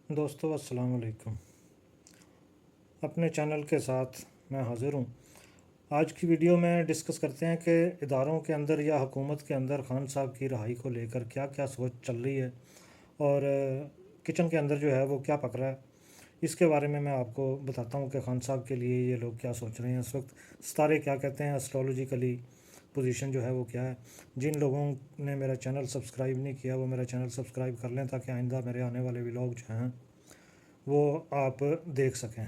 دوستو السلام علیکم۔ اپنے چینل کے ساتھ میں حاضر ہوں۔ آج کی ویڈیو میں ڈسکس کرتے ہیں کہ اداروں کے اندر یا حکومت کے اندر خان صاحب کی رہائی کو لے کر کیا کیا سوچ چل رہی ہے اور کچن کے اندر جو ہے وہ کیا پک رہا ہے۔ اس کے بارے میں آپ کو بتاتا ہوں کہ خان صاحب کے لیے یہ لوگ کیا سوچ رہے ہیں اس وقت، ستارے کیا کہتے ہیں، اسٹرولوجیکلی پوزیشن جو ہے وہ کیا ہے۔ جن لوگوں نے میرا چینل سبسکرائب نہیں کیا وہ میرا چینل سبسکرائب کر لیں تاکہ آئندہ میرے آنے والے ولاگ جو ہیں وہ آپ دیکھ سکیں۔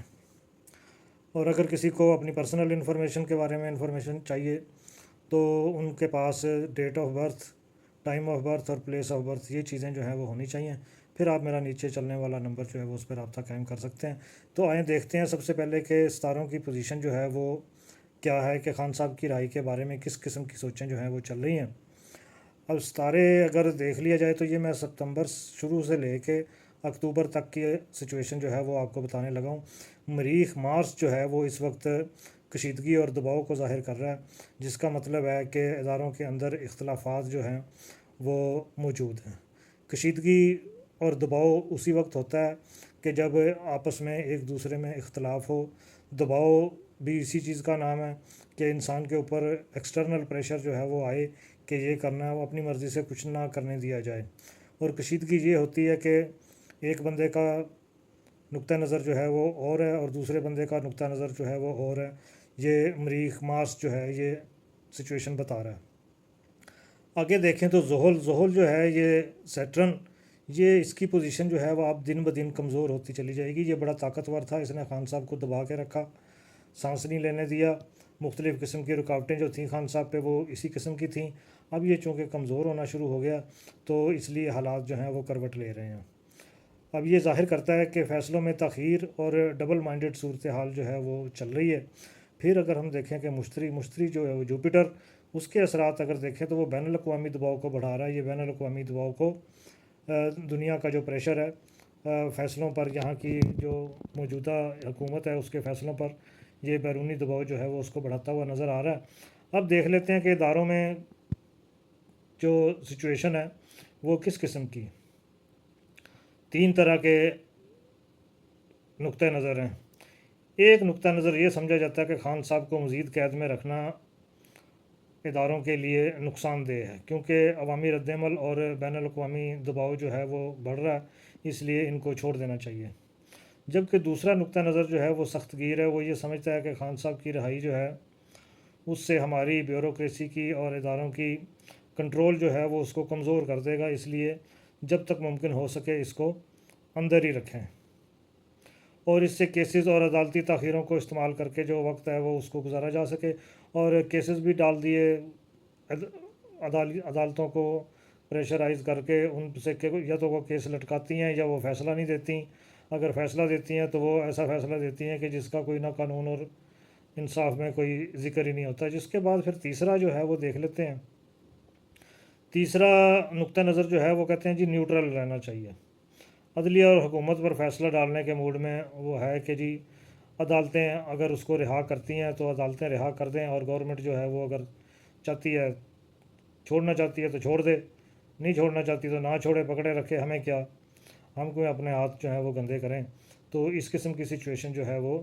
اور اگر کسی کو اپنی پرسنل انفارمیشن کے بارے میں انفارمیشن چاہیے تو ان کے پاس date of birth, time of birth اور پلیس آف برتھ یہ چیزیں جو ہیں وہ ہونی چاہیے۔ پھر آپ میرا نیچے چلنے والا نمبر جو ہے وہ اس پر رابطہ قائم کر سکتے ہیں۔ تو آئیں دیکھتے ہیں سب سے پہلے کہ ستاروں کی پوزیشن جو ہے وہ کیا ہے، کہ خان صاحب کی رہائی کے بارے میں کس قسم کی سوچیں جو ہیں وہ چل رہی ہیں۔ اب ستارے اگر دیکھ لیا جائے تو یہ میں ستمبر شروع سے لے کے اکتوبر تک کی سچویشن جو ہے وہ آپ کو بتانے لگا ہوں۔ مریخ مارس جو ہے وہ اس وقت کشیدگی اور دباؤ کو ظاہر کر رہا ہے، جس کا مطلب ہے کہ اداروں کے اندر اختلافات جو ہیں وہ موجود ہیں۔ کشیدگی اور دباؤ اسی وقت ہوتا ہے کہ جب آپس میں ایک دوسرے میں اختلاف ہو۔ دباؤ بھی اسی چیز کا نام ہے کہ انسان کے اوپر ایکسٹرنل پریشر جو ہے وہ آئے کہ یہ کرنا ہے، وہ اپنی مرضی سے کچھ نہ کرنے دیا جائے۔ اور کشیدگی یہ ہوتی ہے کہ ایک بندے کا نقطہ نظر جو ہے وہ اور ہے اور دوسرے بندے کا نقطہ نظر جو ہے وہ اور ہے۔ یہ مریخ مارس جو ہے یہ سچویشن بتا رہا ہے۔ آگے دیکھیں تو زحل جو ہے یہ سیٹرن، یہ اس کی پوزیشن جو ہے وہ اب دن بدن کمزور ہوتی چلی جائے گی۔ یہ بڑا طاقتور تھا، اس نے خان صاحب کو دبا کے رکھا، سانس نہیں لینے دیا۔ مختلف قسم کی رکاوٹیں جو تھیں خان صاحب پہ وہ اسی قسم کی تھیں۔ اب یہ چونکہ کمزور ہونا شروع ہو گیا تو اس لیے حالات جو ہیں وہ کروٹ لے رہے ہیں۔ اب یہ ظاہر کرتا ہے کہ فیصلوں میں تاخیر اور ڈبل مائنڈڈ صورتحال جو ہے وہ چل رہی ہے۔ پھر اگر ہم دیکھیں کہ مشتری جو ہے وہ جوپیٹر، اس کے اثرات اگر دیکھیں تو وہ بین الاقوامی دباؤ کو بڑھا رہا ہے۔ یہ بین الاقوامی دباؤ کو دنیا کا جو پریشر ہے فیصلوں پر، یہاں کی جو موجودہ حکومت ہے اس کے فیصلوں پر، یہ بیرونی دباؤ جو ہے وہ اس کو بڑھاتا ہوا نظر آ رہا ہے۔ اب دیکھ لیتے ہیں کہ اداروں میں جو سچویشن ہے وہ کس قسم کی۔ تین طرح کے نقطہ نظر ہیں۔ ایک نقطہ نظر یہ سمجھا جاتا ہے کہ خان صاحب کو مزید قید میں رکھنا اداروں کے لیے نقصان دہ ہے، کیونکہ عوامی رد عمل اور بین الاقوامی دباؤ جو ہے وہ بڑھ رہا ہے، اس لیے ان کو چھوڑ دینا چاہیے۔ جبکہ دوسرا نقطہ نظر جو ہے وہ سخت گیر ہے، وہ یہ سمجھتا ہے کہ خان صاحب کی رہائی جو ہے اس سے ہماری بیوروکریسی کی اور اداروں کی کنٹرول جو ہے وہ اس کو کمزور کر دے گا، اس لیے جب تک ممکن ہو سکے اس کو اندر ہی رکھیں اور اس سے کیسز اور عدالتی تاخیروں کو استعمال کر کے جو وقت ہے وہ اس کو گزارا جا سکے۔ اور کیسز بھی ڈال دیے عدالتوں کو پریشرائز کر کے، ان سے یا تو وہ کیس لٹکاتی ہیں یا وہ فیصلہ نہیں دیتی۔ اگر فیصلہ دیتی ہیں تو وہ ایسا فیصلہ دیتی ہیں کہ جس کا کوئی نہ قانون اور انصاف میں کوئی ذکر ہی نہیں ہوتا۔ جس کے بعد پھر تیسرا جو ہے وہ دیکھ لیتے ہیں۔ تیسرا نقطہ نظر جو ہے وہ کہتے ہیں جی نیوٹرل رہنا چاہیے۔ عدلیہ اور حکومت پر فیصلہ ڈالنے کے موڈ میں وہ ہے کہ جی عدالتیں اگر اس کو رہا کرتی ہیں تو عدالتیں رہا کر دیں، اور گورنمنٹ جو ہے وہ اگر چاہتی ہے چھوڑنا چاہتی ہے تو چھوڑ دے، نہیں چھوڑنا چاہتی تو نہ چھوڑے، پکڑے رکھے، ہمیں کیا، ہم کوئی اپنے ہاتھ جو ہے وہ گندے کریں۔ تو اس قسم کی سچویشن جو ہے وہ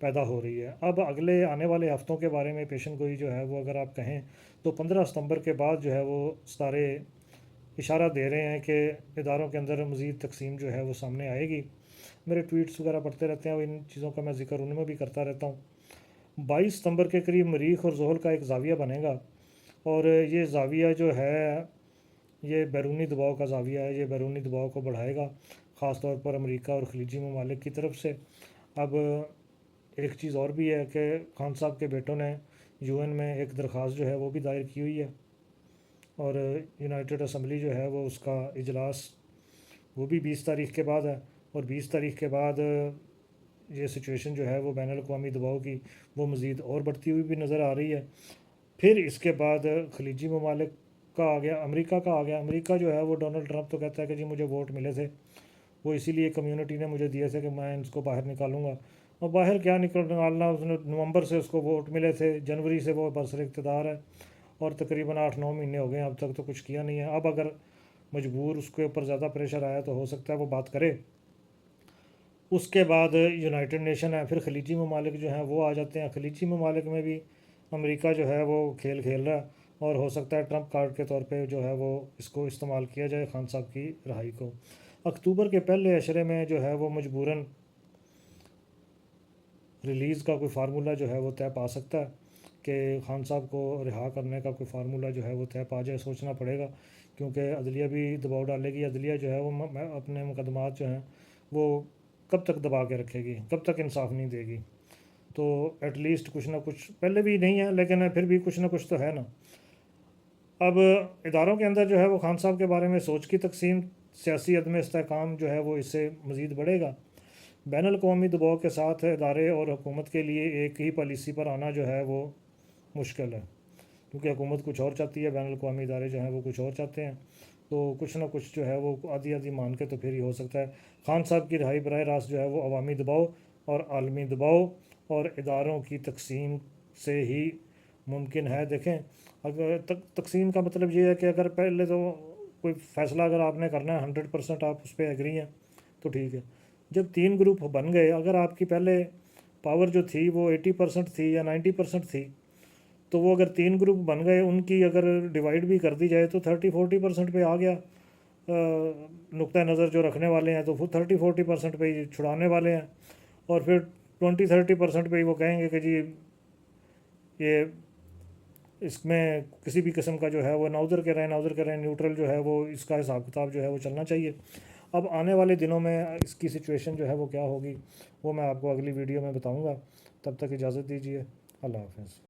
پیدا ہو رہی ہے۔ اب اگلے آنے والے ہفتوں کے بارے میں پیشن گوئی جو ہے وہ اگر آپ کہیں تو 15 ستمبر کے بعد جو ہے وہ ستارے اشارہ دے رہے ہیں کہ اداروں کے اندر مزید تقسیم جو ہے وہ سامنے آئے گی۔ میرے ٹویٹس وغیرہ پڑھتے رہتے ہیں اور ان چیزوں کا میں ذکر ان میں بھی کرتا رہتا ہوں۔ 22 ستمبر کے قریب مریخ اور زحل کا ایک زاویہ بنے گا، اور یہ زاویہ جو ہے یہ بیرونی دباؤ کا زاویہ ہے، یہ بیرونی دباؤ کو بڑھائے گا، خاص طور پر امریکہ اور خلیجی ممالک کی طرف سے۔ اب ایک چیز اور بھی ہے کہ خان صاحب کے بیٹوں نے UN میں ایک درخواست جو ہے وہ بھی دائر کی ہوئی ہے، اور یونائٹڈ اسمبلی جو ہے وہ اس کا اجلاس وہ بھی 20 تاریخ کے بعد ہے، اور 20 تاریخ کے بعد یہ سچویشن جو ہے وہ بین الاقوامی دباؤ کی وہ مزید اور بڑھتی ہوئی بھی نظر آ رہی ہے۔ پھر اس کے بعد خلیجی ممالک کا آ گیا، امریکہ کا آ گیا۔ امریکہ جو ہے وہ ڈونلڈ ٹرمپ تو کہتا ہے کہ جی مجھے ووٹ ملے تھے، وہ اسی لیے کمیونٹی نے مجھے دیے تھے کہ میں اس کو باہر نکالوں گا، اور باہر کیا نکالنا، اس نے نومبر سے اس کو ووٹ ملے تھے، جنوری سے وہ برسر اقتدار ہے، اور تقریباً 8-9 مہینے ہو گئے ہیں، اب تک تو کچھ کیا نہیں ہے۔ اب اگر مجبور اس کے اوپر زیادہ پریشر آیا تو ہو سکتا ہے وہ بات کرے، اس کے بعد یونائٹڈ نیشن ہے، پھر خلیجی ممالک جو ہیں وہ آ جاتے ہیں۔ خلیجی ممالک میں بھی امریکہ جو ہے وہ کھیل کھیل رہا ہے، اور ہو سکتا ہے ٹرمپ کارڈ کے طور پہ جو ہے وہ اس کو استعمال کیا جائے خان صاحب کی رہائی کو۔ اکتوبر کے پہلے عشرے میں جو ہے وہ مجبوراً ریلیز کا کوئی فارمولہ جو ہے وہ طے پا سکتا ہے کہ خان صاحب کو رہا کرنے کا کوئی فارمولہ جو ہے وہ طے پا جائے۔ سوچنا پڑے گا، کیونکہ عدلیہ بھی دباؤ ڈالے گی۔ عدلیہ جو ہے وہ اپنے مقدمات جو ہیں وہ کب تک دبا کے رکھے گی، کب تک انصاف نہیں دے گی؟ تو ایٹ لیسٹ کچھ نہ کچھ پہلے بھی نہیں ہے، لیکن پھر بھی کچھ نہ کچھ تو ہے نا۔ اب اداروں کے اندر جو ہے وہ خان صاحب کے بارے میں سوچ کی تقسیم، سیاسی عدم استحکام جو ہے وہ اس سے مزید بڑھے گا۔ بین الاقوامی دباؤ کے ساتھ ادارے اور حکومت کے لیے ایک ہی پالیسی پر آنا جو ہے وہ مشکل ہے، کیونکہ حکومت کچھ اور چاہتی ہے، بین الاقوامی ادارے جو ہیں وہ کچھ اور چاہتے ہیں۔ تو کچھ نہ کچھ جو ہے وہ آدھی آدھی مان کے تو پھر ہی ہو سکتا ہے۔ خان صاحب کی رہائی براہ راست جو ہے وہ عوامی دباؤ اور عالمی دباؤ اور اداروں کی تقسیم سے ہی ممکن ہے۔ دیکھیں، اگر تقسیم کا مطلب یہ ہے کہ اگر پہلے تو کوئی فیصلہ اگر آپ نے کرنا ہے 100% آپ اس پہ ایگری ہیں تو ٹھیک ہے۔ جب 3 گروپ بن گئے، اگر آپ کی پہلے پاور جو تھی وہ 80% تھی یا 90% تھی، تو وہ اگر 3 گروپ بن گئے، ان کی اگر ڈیوائڈ بھی کر دی جائے تو 30-40% پہ آ گیا۔ نقطہ نظر جو رکھنے والے ہیں تو 30-40% پہ ہی چھڑانے والے ہیں، اور پھر 20-30% پہ ہی وہ کہیں گے کہ جی یہ اس میں کسی بھی قسم کا جو ہے وہ نہ ادھر کے رہیں نیوٹرل جو ہے وہ اس کا حساب کتاب جو ہے وہ چلنا چاہیے۔ اب آنے والے دنوں میں اس کی سچویشن جو ہے وہ کیا ہوگی وہ میں آپ کو اگلی ویڈیو میں بتاؤں گا۔ تب تک اجازت دیجیے، اللہ حافظ۔